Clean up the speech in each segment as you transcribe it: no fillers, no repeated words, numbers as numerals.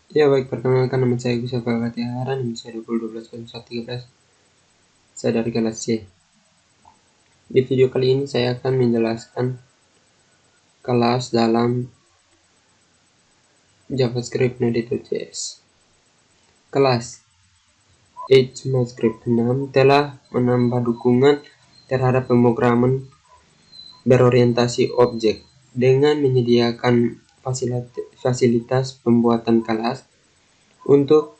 Ya baik, perkenalkan nama saya Gus Tiara, NIM saya 2012 saya dari kelas C. Di video kali ini saya akan menjelaskan kelas dalam JavaScript Node.js. Kelas ECMAScript 6 telah menambah dukungan terhadap pemrograman berorientasi objek dengan menyediakan fasilitas pembuatan kelas untuk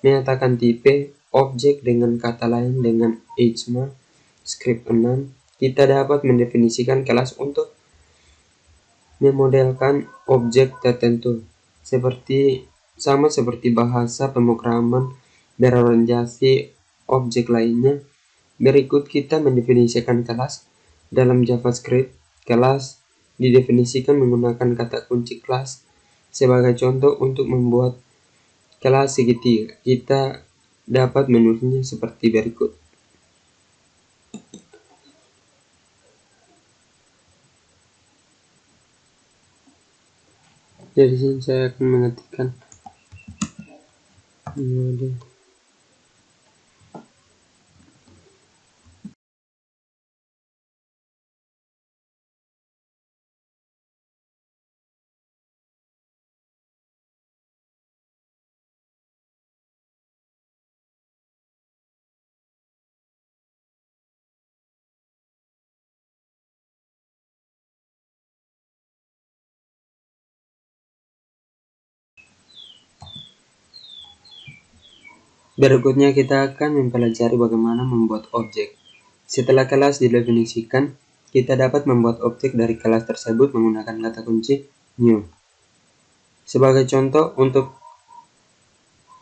menyatakan tipe objek. Dengan kata lain, dengan ECMAScript 6 kita dapat mendefinisikan kelas untuk memodelkan objek tertentu sama seperti bahasa pemrograman berorientasi objek lainnya. Berikut kita mendefinisikan kelas dalam JavaScript. Kelas didefinisikan menggunakan kata kunci kelas. Sebagai contoh, untuk membuat kelas segitiga, kita dapat menulisnya seperti berikut. Dari sini saya akan mengetikkan model. Berikutnya kita akan mempelajari bagaimana membuat objek. Setelah kelas didefinisikan, kita dapat membuat objek dari kelas tersebut menggunakan kata kunci new. Sebagai contoh, untuk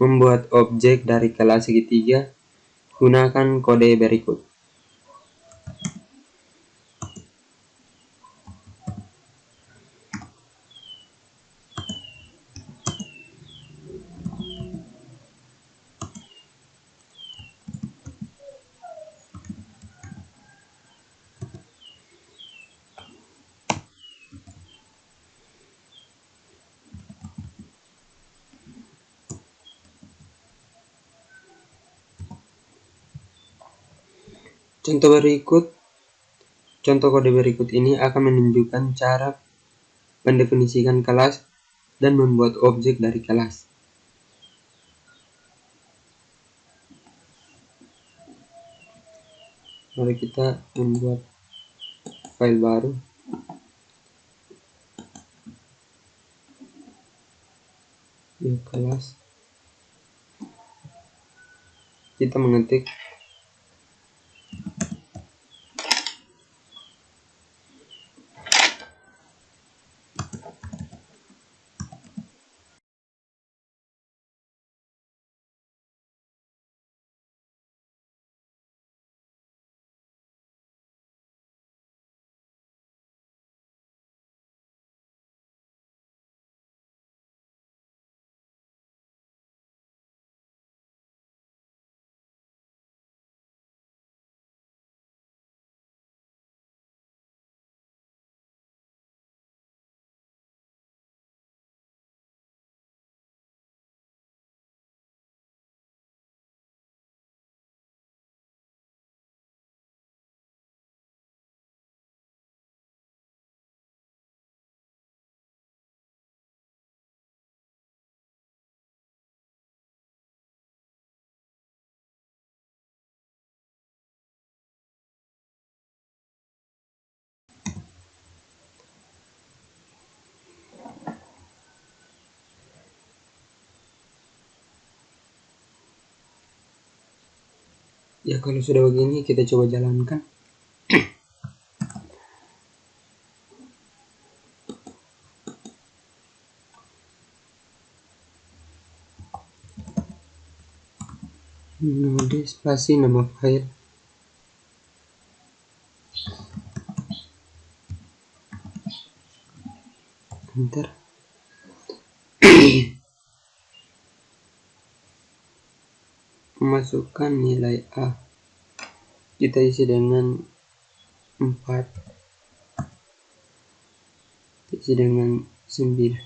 membuat objek dari kelas segitiga, gunakan kode berikut. Contoh kode berikut ini akan menunjukkan cara mendefinisikan kelas dan membuat objek dari kelas. Mari kita membuat file baru. Di kelas kita mengetik ya. Kalau sudah begini, kita coba jalankan. Node spasi nama file. Enter. Masukkan nilai A. Kita isi dengan 4. Isi dengan 9.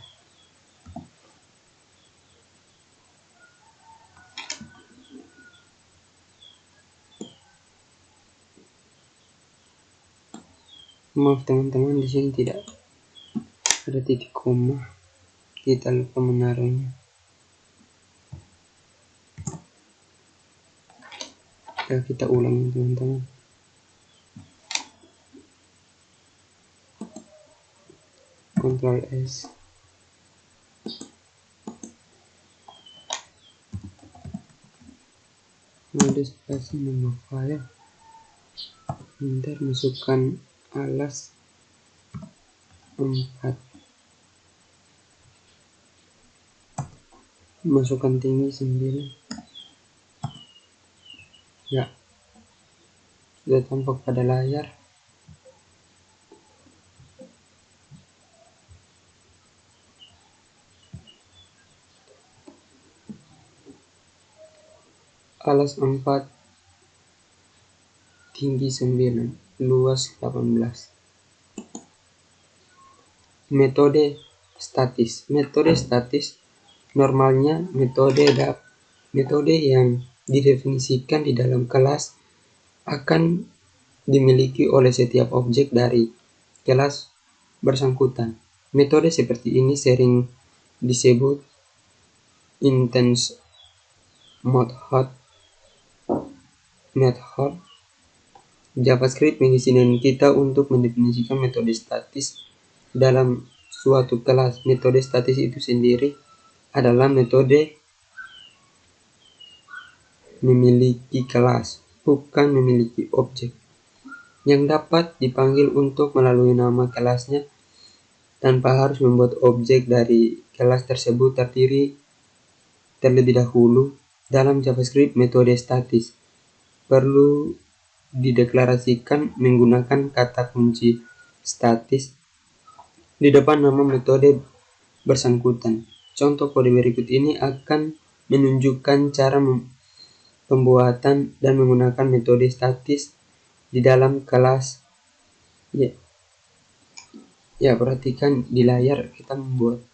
Maaf teman-teman, di sini tidak ada titik koma, kita lupa menaruhnya. Ya, kita ulangi teman-teman. Ctrl S. Mode spasi nama file. Bentar, masukkan alas 4. Masukkan tinggi 9. Ya, sudah tampak pada layar. Alas 4, tinggi 9, luas 18. Metode statis normalnya metode yang didefinisikan di dalam kelas akan dimiliki oleh setiap objek dari kelas bersangkutan. Metode seperti ini sering disebut instance method. JavaScript mengizinkan kita untuk mendefinisikan metode statis dalam suatu kelas. Metode statis itu sendiri adalah metode memiliki kelas, bukan memiliki objek, yang dapat dipanggil untuk melalui nama kelasnya tanpa harus membuat objek dari kelas tersebut terdiri terlebih dahulu. Dalam JavaScript, metode statis perlu dideklarasikan menggunakan kata kunci statis di depan nama metode bersangkutan. Contoh kode berikut ini akan menunjukkan cara pembuatan dan menggunakan metode statis di dalam kelas. Ya, perhatikan di layar kita membuat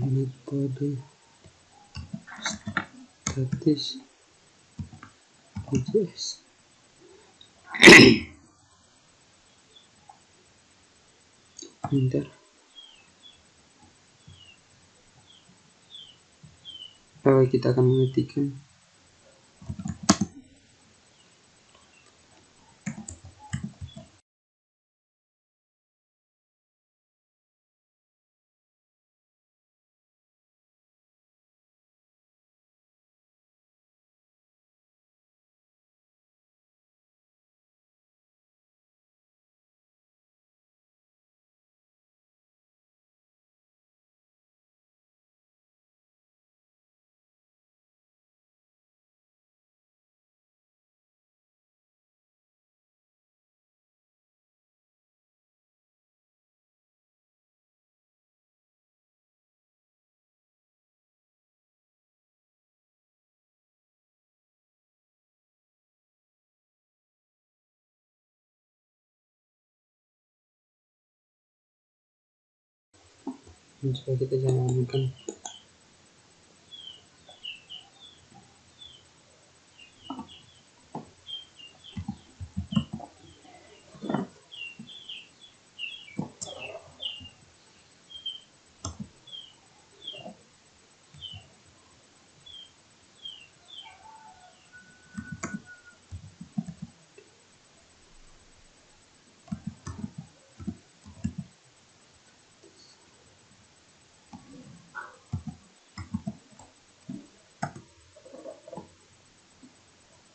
metode statis JS. Bentar. Kita akan mengetikkan supaya kita jalankan.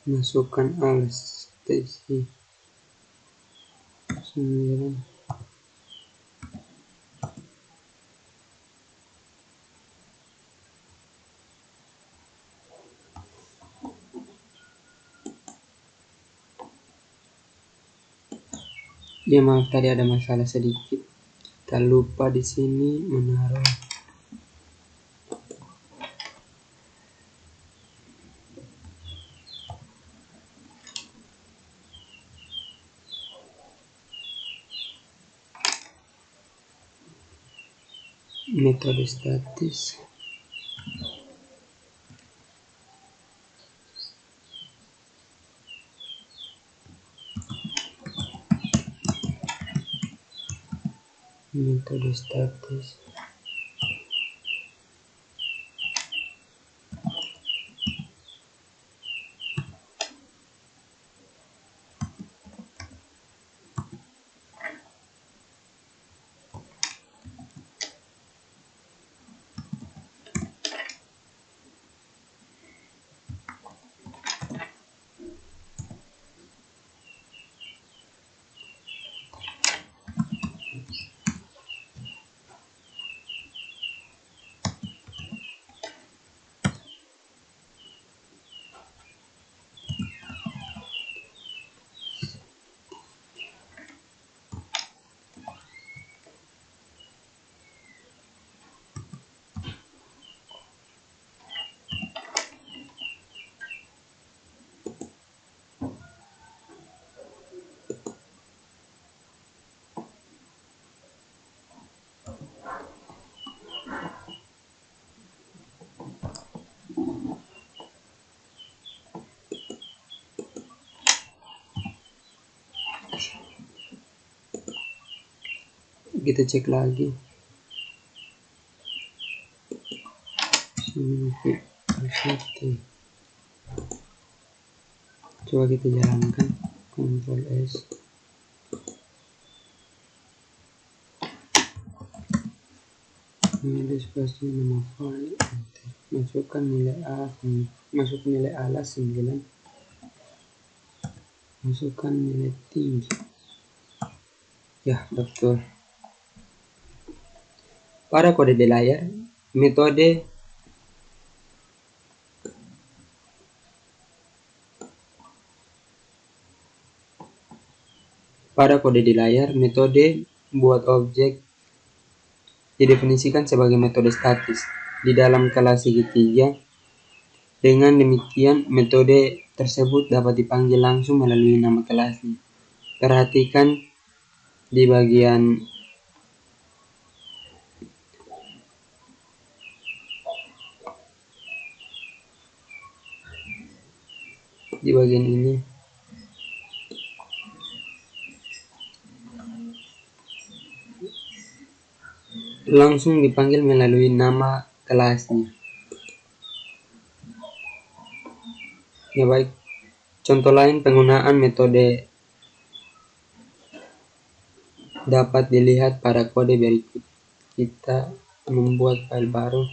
Masukkan alas TC 9. Ya maaf, tadi ada masalah sedikit. Kita lupa di sini menaruh metode statis. Metode statis. Kita cek lagi. Coba kita jalankan. Ctrl S. Ini spasi nama file. Masukkan nilai A. Masuk nilai alas 9. Masukkan nilai tinggi. Ya, betul. Pada kode di layar, metode buat objek didefinisikan sebagai metode statis di dalam kelas segitiga. Dengan demikian, metode tersebut dapat dipanggil langsung melalui nama kelasnya. Perhatikan di bagian ini. Langsung dipanggil melalui nama kelasnya. Ya baik. Contoh lain penggunaan metode dapat dilihat pada kode berikut. Kita membuat file baru.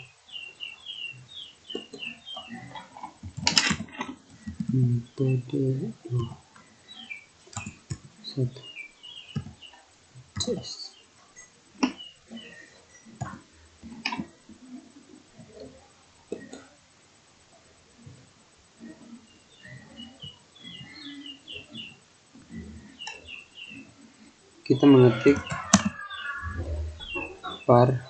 Metode 1. Kita mengetik var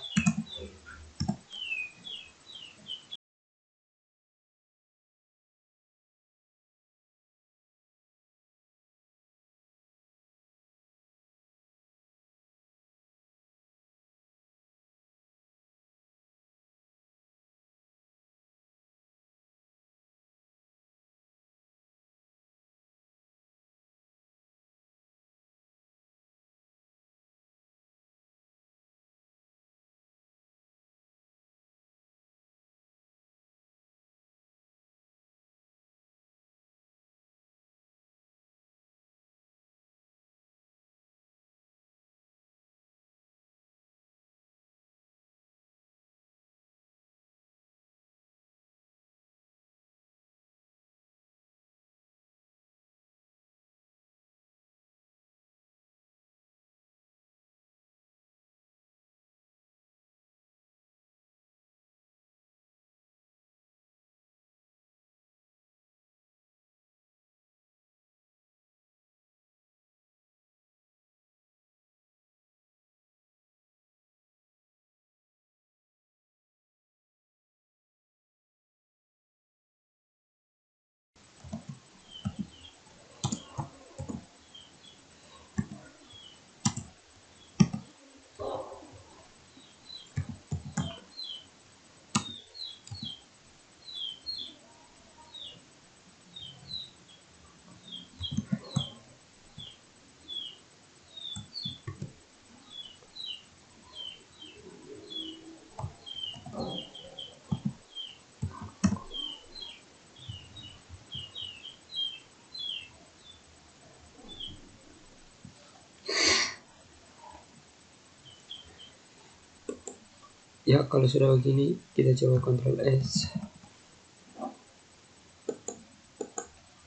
Ya, kalau sudah begini kita coba Ctrl S,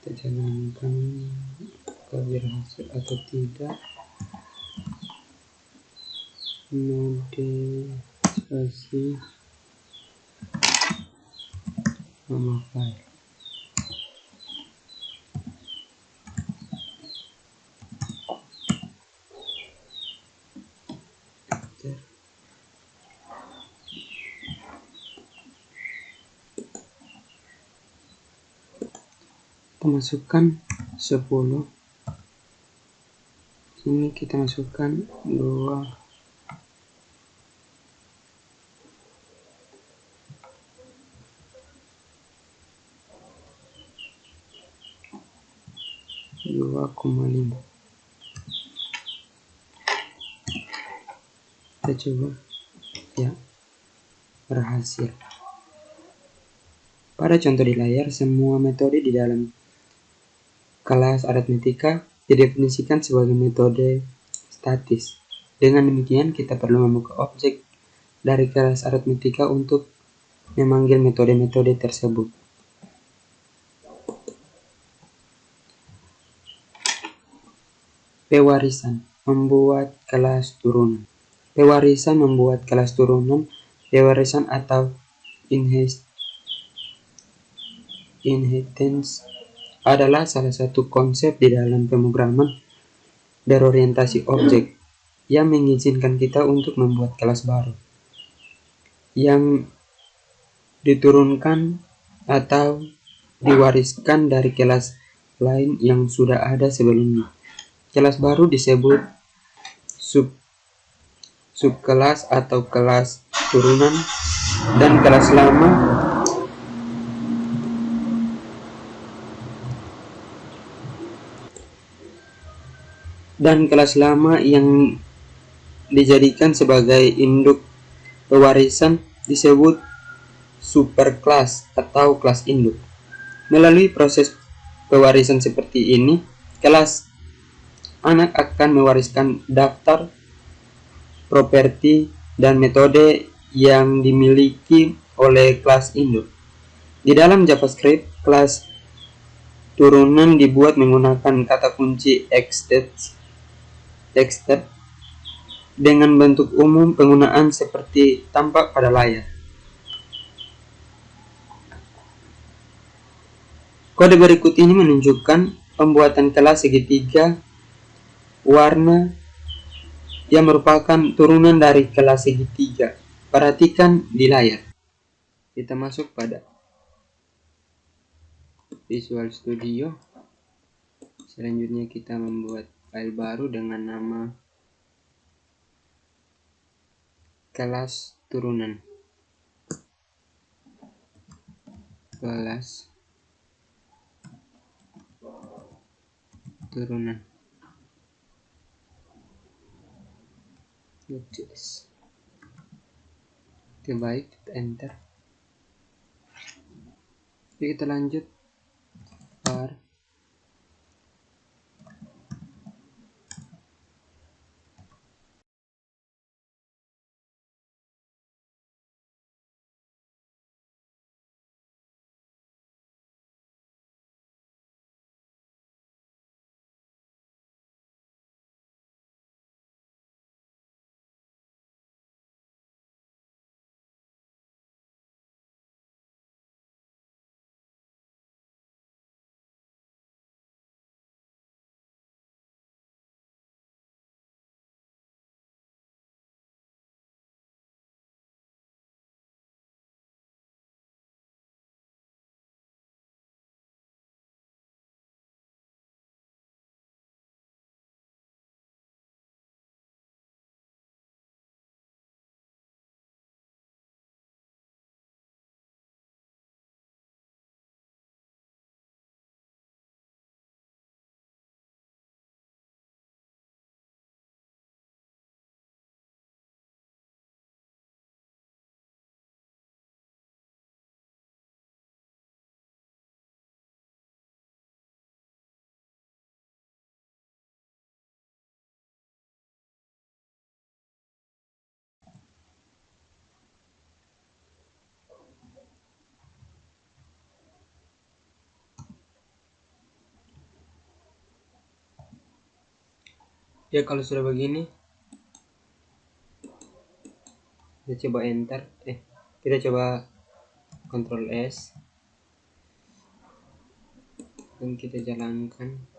kita canangkan apakah berhasil atau tidak. Modifikasi nama file. Kita masukkan 10. Ini kita masukkan 2. Kita coba, ya, berhasil. Pada contoh di layar, semua metode di dalam kelas aritmatika didefinisikan sebagai metode statis. Dengan demikian, kita perlu membuka objek dari kelas aritmatika untuk memanggil metode-metode tersebut. Pewarisan membuat kelas turunan. Pewarisan membuat kelas turunan. Pewarisan atau inheritance adalah salah satu konsep di dalam pemrograman berorientasi objek yang mengizinkan kita untuk membuat kelas baru yang diturunkan atau diwariskan dari kelas lain yang sudah ada sebelumnya. Kelas baru disebut subkelas atau kelas turunan, dan kelas lama yang dijadikan sebagai induk pewarisan disebut superkelas atau kelas induk. Melalui proses pewarisan seperti ini, kelas anak akan mewariskan daftar, properti, dan metode yang dimiliki oleh kelas induk. Di dalam JavaScript, kelas turunan dibuat menggunakan kata kunci extend dengan bentuk umum penggunaan seperti tampak pada layar. Kode berikut ini menunjukkan pembuatan kelas segitiga warna yang merupakan turunan dari kelas segitiga. Perhatikan di layar. Kita masuk pada Visual Studio. Selanjutnya kita membuat file baru dengan nama kelas turunan. Kelas turunan. Oke, baik, kita enter. Oke, kita lanjut. Ya, kalau sudah begini, kita coba enter. Kita coba Ctrl S dan kita jalankan.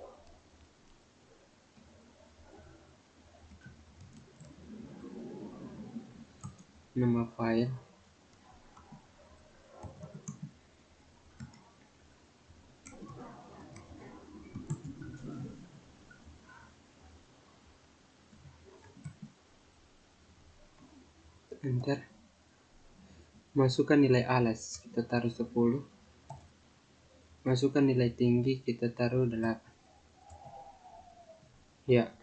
Nama file. Enter. Masukkan nilai alas, kita taruh 10. Masukkan nilai tinggi, kita taruh 8. Ya,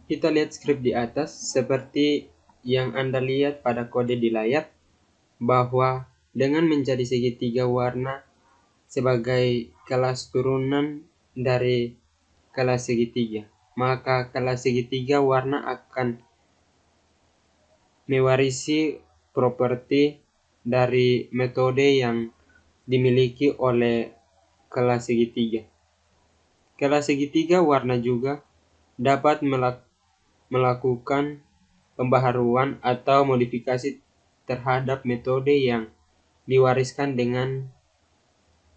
kita lihat script di atas. Seperti yang Anda lihat pada kode di layar, bahwa dengan menjadi segitiga warna sebagai kelas turunan dari kelas segitiga, maka kelas segitiga warna akan mewarisi properti dari metode yang dimiliki oleh kelas segitiga. Kelas segitiga warna juga dapat melakukan pembaharuan atau modifikasi terhadap metode yang diwariskan dengan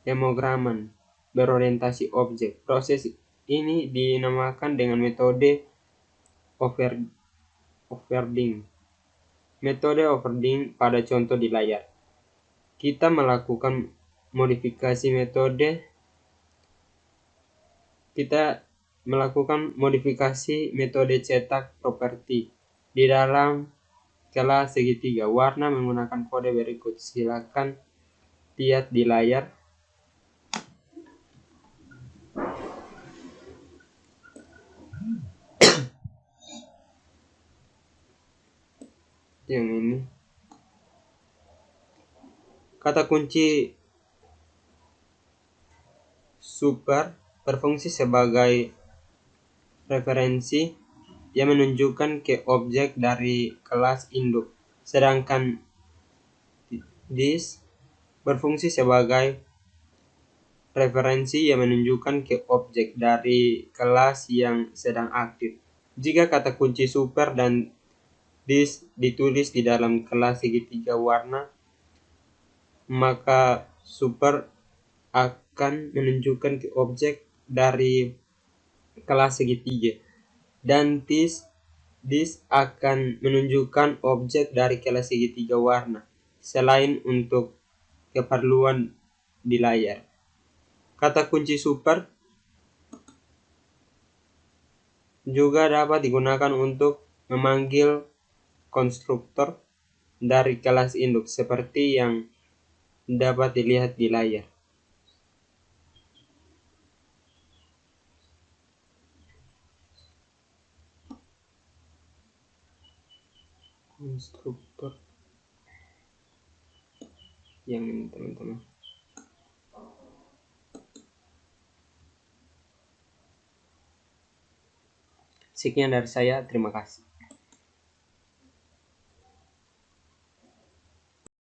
hemograman berorientasi objek. Proses ini dinamakan dengan metode overding. Metode overding pada contoh di layar. Kita melakukan modifikasi metode cetak properti di dalam kelas segitiga warna menggunakan kode berikut. Silakan lihat di layar. Yang ini. Kata kunci super berfungsi sebagai referensi yang menunjukkan ke objek dari kelas induk, sedangkan this berfungsi sebagai referensi yang menunjukkan ke objek dari kelas yang sedang aktif. Jika kata kunci super dan this ditulis di dalam kelas segitiga warna, maka super akan menunjukkan ke objek dari kelas segitiga, dan this akan menunjukkan objek dari kelas segitiga warna, selain untuk keperluan di layar. Kata kunci super juga dapat digunakan untuk memanggil konstruktor dari kelas induk, seperti yang dapat dilihat di layar. Konstruktor yang ini, teman-teman. Sekian dari saya, terima kasih.